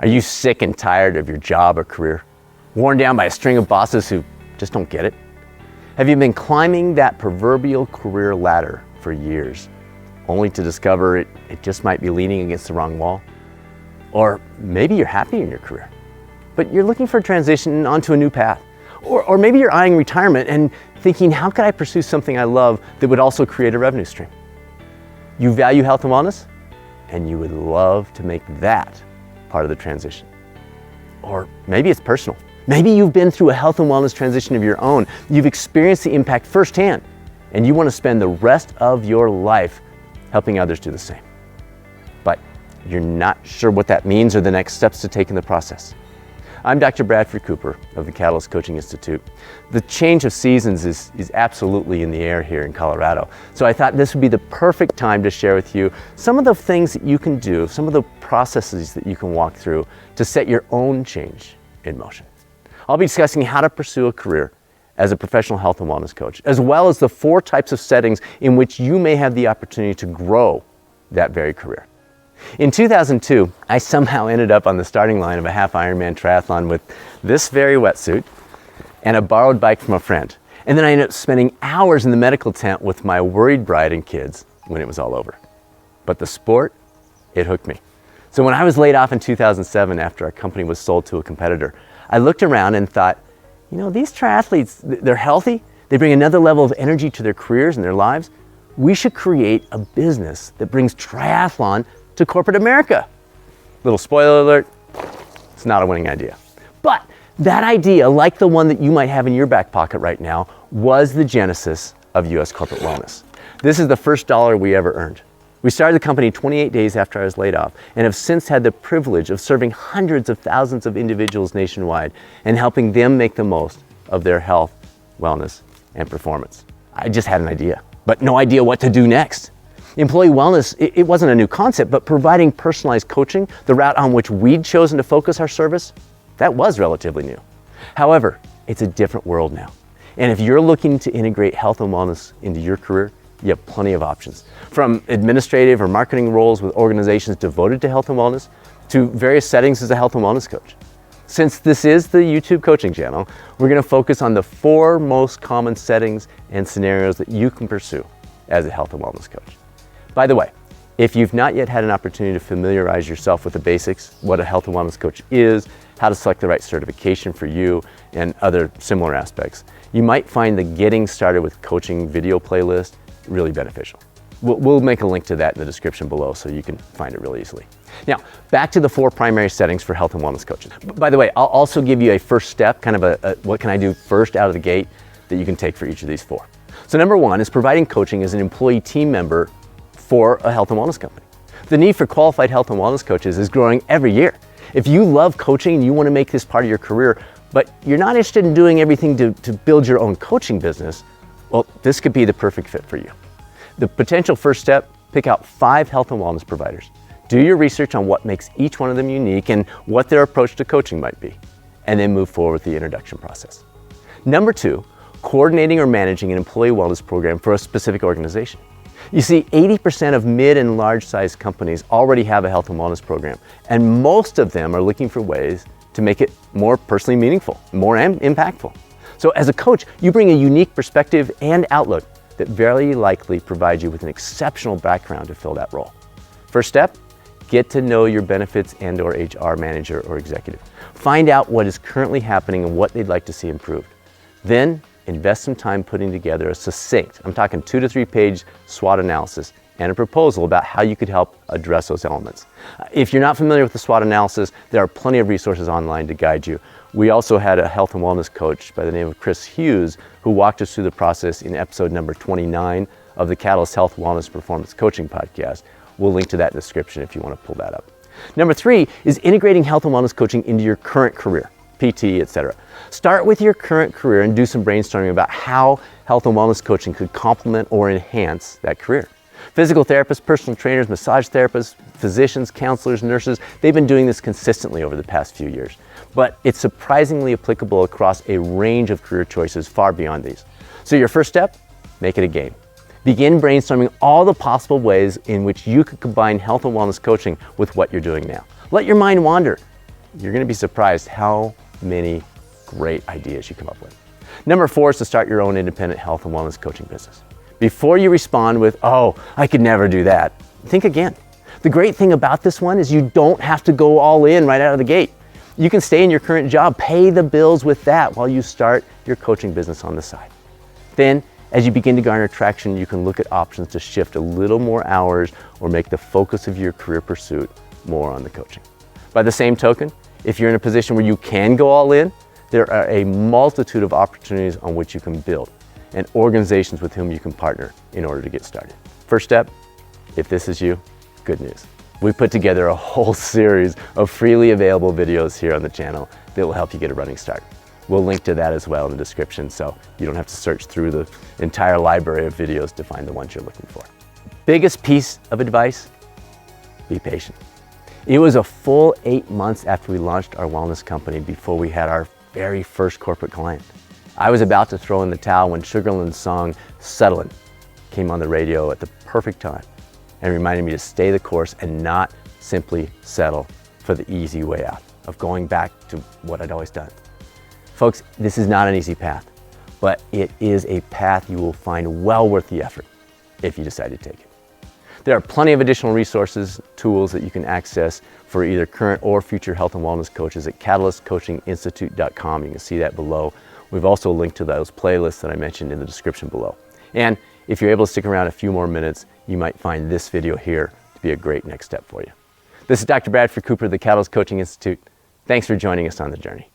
Are you sick and tired of your job or career? Worn down by a string of bosses who just don't get it? Have you been climbing that proverbial career ladder for years, only to discover it just might be leaning against the wrong wall? Or maybe you're happy in your career, but you're looking for a transition onto a new path. Or maybe you're eyeing retirement and thinking, how could I pursue something I love that would also create a revenue stream? You value health and wellness, and you would love to make that part of the transition. Or maybe it's personal. Maybe you've been through a health and wellness transition of your own. You've experienced the impact firsthand, and you want to spend the rest of your life helping others do the same. But you're not sure what that means or the next steps to take in the process. I'm Dr. Bradford Cooper of the Catalyst Coaching Institute. The change of seasons is absolutely in the air here in Colorado. So I thought this would be the perfect time to share with you some of the things that you can do, some of the processes that you can walk through to set your own change in motion. I'll be discussing how to pursue a career as a professional health and wellness coach, as well as the 4 types of settings in which you may have the opportunity to grow that very career. In 2002, I somehow ended up on the starting line of a half Ironman triathlon with this very wetsuit and a borrowed bike from a friend. And then I ended up spending hours in the medical tent with my worried bride and kids when it was all over. But the sport, it hooked me. So when I was laid off in 2007 after our company was sold to a competitor, I looked around and thought, you know, these triathletes, they're healthy, they bring another level of energy to their careers and their lives. We should create a business that brings triathlon to corporate America. Little spoiler alert, it's not a winning idea. But that idea, like the one that you might have in your back pocket right now, was the genesis of US Corporate Wellness. This is the first dollar we ever earned. We started the company 28 days after I was laid off and have since had the privilege of serving hundreds of thousands of individuals nationwide and helping them make the most of their health, wellness, and performance. I just had an idea, but no idea what to do next. Employee wellness, it wasn't a new concept, but providing personalized coaching, the route on which we'd chosen to focus our service, that was relatively new. However, it's a different world now. And if you're looking to integrate health and wellness into your career, you have plenty of options. From administrative or marketing roles with organizations devoted to health and wellness, to various settings as a health and wellness coach. Since this is the YouTube coaching channel, we're going to focus on the 4 most common settings and scenarios that you can pursue as a health and wellness coach. By the way, if you've not yet had an opportunity to familiarize yourself with the basics, what a health and wellness coach is, how to select the right certification for you, and other similar aspects, you might find the Getting Started with Coaching video playlist really beneficial. We'll make a link to that in the description below so you can find it really easily. Now, back to the 4 primary settings for health and wellness coaches. By the way, I'll also give you a first step, kind of a what can I do first out of the gate that you can take for each of these 4. So number 1 is providing coaching as an employee team member for a health and wellness company. The need for qualified health and wellness coaches is growing every year. If you love coaching and you want to make this part of your career, but you're not interested in doing everything to build your own coaching business, well, this could be the perfect fit for you. The potential first step, pick out 5 health and wellness providers. Do your research on what makes each one of them unique and what their approach to coaching might be, and then move forward with the introduction process. Number 2, coordinating or managing an employee wellness program for a specific organization. You see, 80% of mid and large-sized companies already have a health and wellness program, and most of them are looking for ways to make it more personally meaningful, more impactful. So as a coach, you bring a unique perspective and outlook that very likely provides you with an exceptional background to fill that role. First step, get to know your benefits and or HR manager or executive. Find out what is currently happening and what they'd like to see improved. Then invest some time putting together a succinct, I'm talking 2 to 3 page SWOT analysis and a proposal about how you could help address those elements. If you're not familiar with the SWOT analysis, there are plenty of resources online to guide you. We also had a health and wellness coach by the name of Chris Hughes who walked us through the process in episode number 29 of the Catalyst Health Wellness Performance Coaching Podcast. We'll link to that in the description if you want to pull that up. Number 3 is integrating health and wellness coaching into your current career, PT, etc. Start with your current career and do some brainstorming about how health and wellness coaching could complement or enhance that career. Physical therapists, personal trainers, massage therapists, physicians, counselors, nurses, they've been doing this consistently over the past few years. But it's surprisingly applicable across a range of career choices far beyond these. So your first step, make it a game. Begin brainstorming all the possible ways in which you could combine health and wellness coaching with what you're doing now. Let your mind wander you're going to be surprised how many great ideas you come up with. Number 4 is to start your own independent health and wellness coaching business. Before you respond with, "Oh, I could never do that," think again. The great thing about this one is you don't have to go all in right out of the gate. You can stay in your current job, pay the bills with that while you start your coaching business on the side. Then, as you begin to garner traction, you can look at options to shift a little more hours or make the focus of your career pursuit more on the coaching. By the same token, if you're in a position where you can go all in, there are a multitude of opportunities on which you can build and organizations with whom you can partner in order to get started. First step, if this is you, good news. We put together a whole series of freely available videos here on the channel that will help you get a running start. We'll link to that as well in the description, so you don't have to search through the entire library of videos to find the ones you're looking for. Biggest piece of advice, be patient. It was a full 8 months after we launched our wellness company before we had our very first corporate client. I was about to throw in the towel when Sugarland's song "Settlin'" came on the radio at the perfect time and reminded me to stay the course and not simply settle for the easy way out of going back to what I'd always done. Folks, this is not an easy path, but it is a path you will find well worth the effort if you decide to take it. There are plenty of additional resources, tools that you can access for either current or future health and wellness coaches at catalystcoachinginstitute.com. You can see that below. We've also linked to those playlists that I mentioned in the description below. And if you're able to stick around a few more minutes, you might find this video here to be a great next step for you. This is Dr. Bradford Cooper of the Catalyst Coaching Institute. Thanks for joining us on the journey.